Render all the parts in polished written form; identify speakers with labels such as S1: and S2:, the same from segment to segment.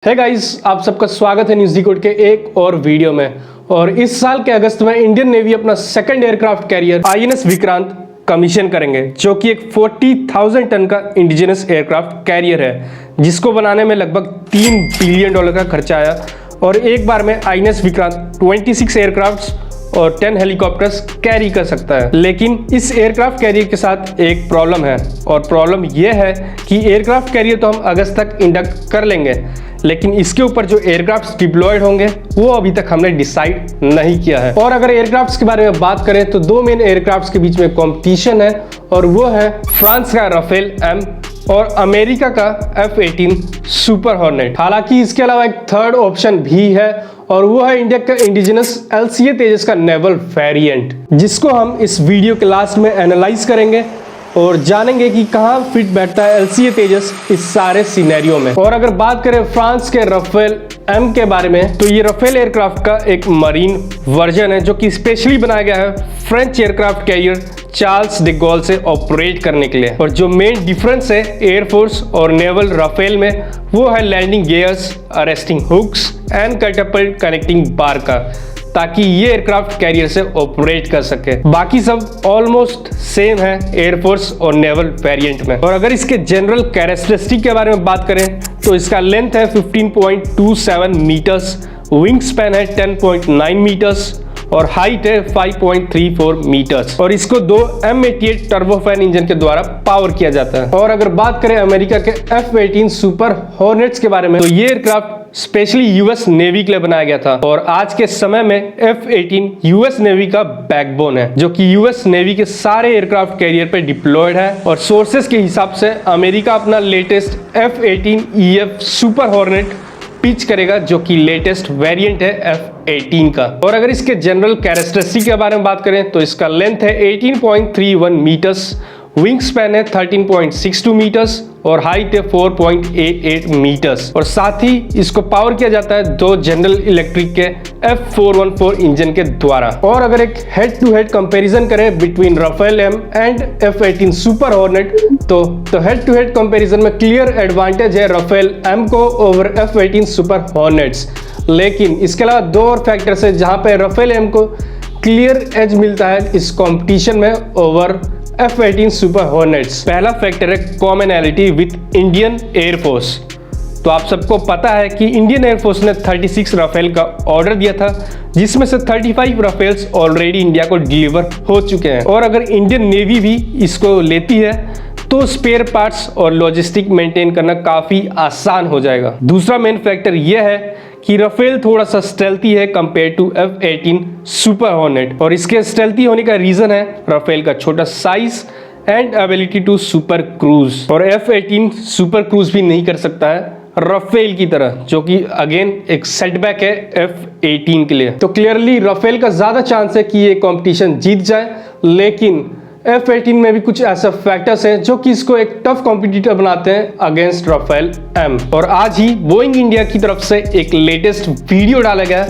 S1: है गाइस, आप सबका स्वागत है न्यूज़ डिकोड के एक और वीडियो में। और इस साल के अगस्त में इंडियन नेवी अपना second aircraft carrier INS Vikrant commission करेंगे, जो कि एक 40,000 टन का इंडिजिनस एयरक्राफ्ट कैरियर है, जिसको बनाने में लगभग $3 बिलियन का खर्चा आया। और एक बार में INS विक्रांत 26 एयरक्राफ्ट्स और 10 हेलीकॉप्टर्स कैरी कर सकता है। लेकिन इस एयरक्राफ्ट कैरियर के साथ एक प्रॉब्लम है, और प्रॉब्लम यह है कि एयरक्राफ्ट कैरियर तो हम अगस्त तक इंडक्ट कर लेंगे, लेकिन इसके ऊपर जो एयरक्राफ्ट्स डिप्लॉयड होंगे वो अभी तक हमने डिसाइड नहीं किया है। और अगर एयरक्राफ्ट्स के बारे में बात करें तो दो मेन एयरक्राफ्ट्स के बीच में कंपटीशन है, और वो है फ्रांस का राफेल M और अमेरिका का F-18 सुपर हॉर्नेट। हालांकि इसके अलावा एक थर्ड ऑप्शन भी है, और वो है इंडिया का इंडिजिनस LCA तेजस का नेवल वेरिएंट, जिसको हम इस वीडियो के लास्ट में एनालाइज करेंगे और जानेंगे कि कहाँ फिट बैठता है LCA तेजस इस सारे सिनेरियो में। और अगर बात करें फ्रांस के राफेल M के बारे में, तो ये राफेल एयरक्राफ्ट का एक मरीन वर्जन है, जो कि स्पेशली बनाया गया है French aircraft carrier Charles de Gaulle से ऑपरेट करने के लिए। और जो मेन डिफरेंस है एयरफोर्स और नेवल राफेल में, वो है landing gears, arresting hooks and catapult connecting bar का, ताकि ये एयरक्राफ्ट कैरियर से ऑपरेट कर सके। बाकी सब ऑलमोस्ट सेम है एयरफोर्स और नेवल वेरिएंट में। और अगर इसके जनरल कैरेक्टरिस्टिक के बारे में बात करें तो इसका लेंथ है 15.27 मीटर्स, विंग स्पैन है 10.9 मीटर्स और हाइट है 5.34 मीटर्स। और इसको दो M88 टर्बोफैन इंजन के द्वारा पावर किया जाता है। और अगर बात करें अमेरिका के F-18 सुपर हॉर्नेट्स के बारे में, तो ये एयरक्राफ्ट स्पेशली US नेवी के लिए बनाया गया था, और आज के समय में F-18 US नेवी का बैकबोन है, जो कि US नेवी के सारे एयरक्राफ्ट कैरियर पे डिप्लॉयड है। और सोर्सेस के हिसाब से अमेरिका अपना latest F-18 EF super hornet pitch करेगा, जो कि लेटेस्ट वेरिएंट है F-18 का। और अगर इसके जनरल कैरेक्टरिस्टिक के बारे में बात करें तो इसका लेंथ है 18.31 मीटर्स, विंग स्पैन है 13.62 मीटर्स और हाइट है 4.88 मीटर्स। और साथ ही इसको पावर किया जाता है दो जनरल इलेक्ट्रिक के F414 इंजन के द्वारा। और अगर एक हेड टू हेड कंपैरिजन करें between Rafale M and F-18 super hornet, तो हेड टू हेड कंपैरिजन में क्लियर एडवांटेज है राफेल M को ओवर F-18 सुपर हॉर्नेट्स। लेकिन इसके अलावा दो और फैक्टर्स है जहां पे राफेल M को क्लियर एज मिलता है इस कंपटीशन में ओवर F-18 सुपर हॉर्नेट्स। पहला फैक्टर है कॉमनैलिटी विद इंडियन एयरफोर्स। तो आप सबको पता है कि इंडियन एयरफोर्स ने 36 राफेल का ऑर्डर दिया था, जिसमें से 35 राफेल्स ऑलरेडी इंडिया को डिलीवर हो चुके हैं। और अगर इंडियन नेवी भी इसको लेती है तो स्पेयर पार्ट्स और लॉजिस्टिक मेंटेन करना काफी आसान हो जाएगा। दूसरा मेन फैक्टर यह है कि राफेल थोड़ा सा स्टेल्थी है compare to F-18 super hornet, और इसके स्टेल्थी होने का रीजन है राफेल का छोटा size and ability to super cruise. और F-18 सुपर क्रूज भी नहीं कर सकता है राफेल की तरह, जो कि अगेन एक सेटबैक है F-18 के लिए। तो क्लियरली राफेल का ज्यादा चांस है कि ये कंपटीशन जीत जाए, लेकिन F-18 में भी कुछ ऐसे फैक्टर्स हैं जो कि इसको एक टफ कॉम्पिटिटर बनाते हैं अगेंस्ट राफेल M। और आज ही बोइंग इंडिया की तरफ से एक लेटेस्ट वीडियो डाला गया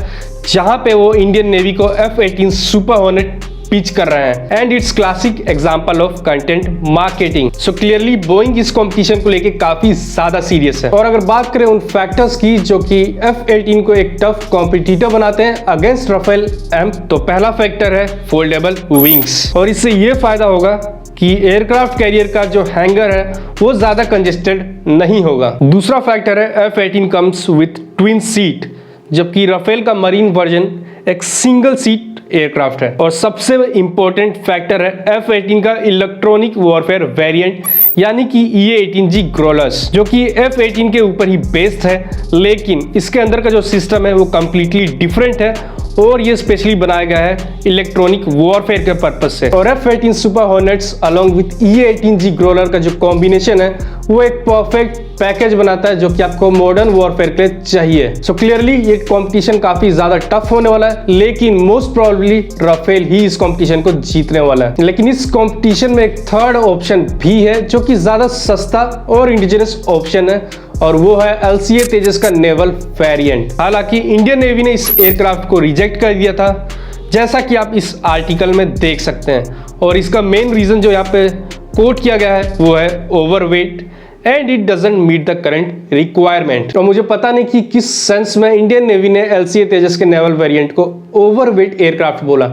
S1: जहां पे वो इंडियन नेवी को F-18 सुपर हॉर्नेट पिच कर रहे हैं, and it's classic example of content marketing. So clearly Boeing इस कंपटीशन को लेके काफी ज्यादा सीरियस है। और अगर बात करें उन फैक्टर्स की जो कि F-18 को एक टफ कॉम्पिटिटर बनाते हैं अगेंस्ट राफेल M, तो पहला फैक्टर है फोल्डेबल विंग्स। और इससे ये फायदा होगा कि एयरक्राफ्ट कैरियर का जो हैंगर है वो ज्यादा कंजेस्टेड नहीं होगा। दूसरा फैक्टर है F-18 comes with twin seat, जबकि राफेल का मरीन वर्जन एक सिंगल सीट एयरक्राफ्ट है। और सबसे इंपॉर्टेंट फैक्टर है F-18 का इलेक्ट्रॉनिक वॉरफेयर वेरिएंट, यानी कि EA-18G ग्रोलर्स, जो कि F-18 के ऊपर ही बेस्ड है, लेकिन इसके अंदर का जो सिस्टम है वो कंप्लीटली डिफरेंट है, और ये स्पेशली बनाया गया है इलेक्ट्रॉनिक वॉरफेयर के पर्पस से। और F-18 super hornets along with EA-18G Growler का जो कॉम्बिनेशन है वो एक परफेक्ट पैकेज बनाता है, जो कि आपको मॉडर्न वॉरफेयर के लिए चाहिए। सो क्लियरली ये कंपटीशन काफी ज्यादा टफ होने वाला है, लेकिन मोस्ट प्रोबेबली राफेल ही इस कंपटीशन को जीतने वाला है। लेकिन इस कंपटीशन में एक थर्ड ऑप्शन भी है जो कि ज्यादा सस्ता और इंडिजिनस ऑप्शन है, और वो है LCA तेजस का नेवल वेरिएंट। हालांकि इंडियन नेवी ने इस एयरक्राफ्ट को रिजेक्ट कर दिया था, जैसा कि आप इस आर्टिकल में देख सकते हैं। और इसका मेन रीजन जो यहाँ पे कोट किया गया है वो है overweight and it doesn't meet the current requirement. तो मुझे पता नहीं कि किस सेंस में इंडियन नेवी ने LCA तेजस के नेवल वेरिएंट को ओवरवेट एयरक्राफ्ट बोला,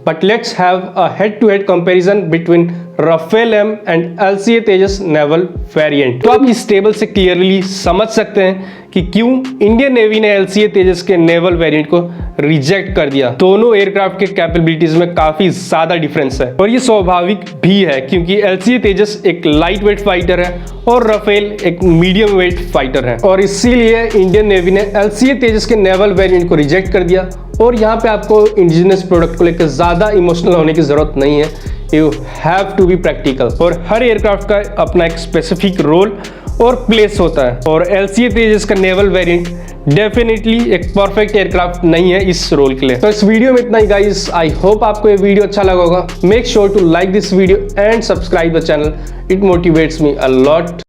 S1: but let's have a head to head comparison between Rafale M and LCA Tejas naval variant. तो आप इस टेबल से क्लियरली समझ सकते हैं कि क्यों इंडियन नेवी ने LCA तेजस के नेवल वेरिएंट को रिजेक्ट कर दिया। दोनों एयरक्राफ्ट के कैपेबिलिटीज में काफी ज्यादा डिफरेंस है और ये स्वाभाविक भी है क्योंकि LCA तेजस एक लाइट वेट फाइटर है और राफेल एक मीडियम वेट फाइटर है, और इसीलिए इंडियन नेवी ने LCA तेजस के नेवल वेरिएंट को रिजेक्ट कर दिया। और यहाँ पे आपको इंडिजिनस प्रोडक्ट को लेकर ज्यादा इमोशनल होने की जरूरत नहीं है, you have to be practical. और हर एयरक्राफ्ट का अपना एक स्पेसिफिक रोल और प्लेस होता है, और LCA तेजस का नेवल वेरिएंट डेफिनेटली एक परफेक्ट एयरक्राफ्ट नहीं है इस रोल के लिए। तो इस वीडियो में इतना ही गाइस, आई होप आपको ये वीडियो अच्छा लगा होगा। Make sure to like this video and subscribe the channel, it motivates me a lot.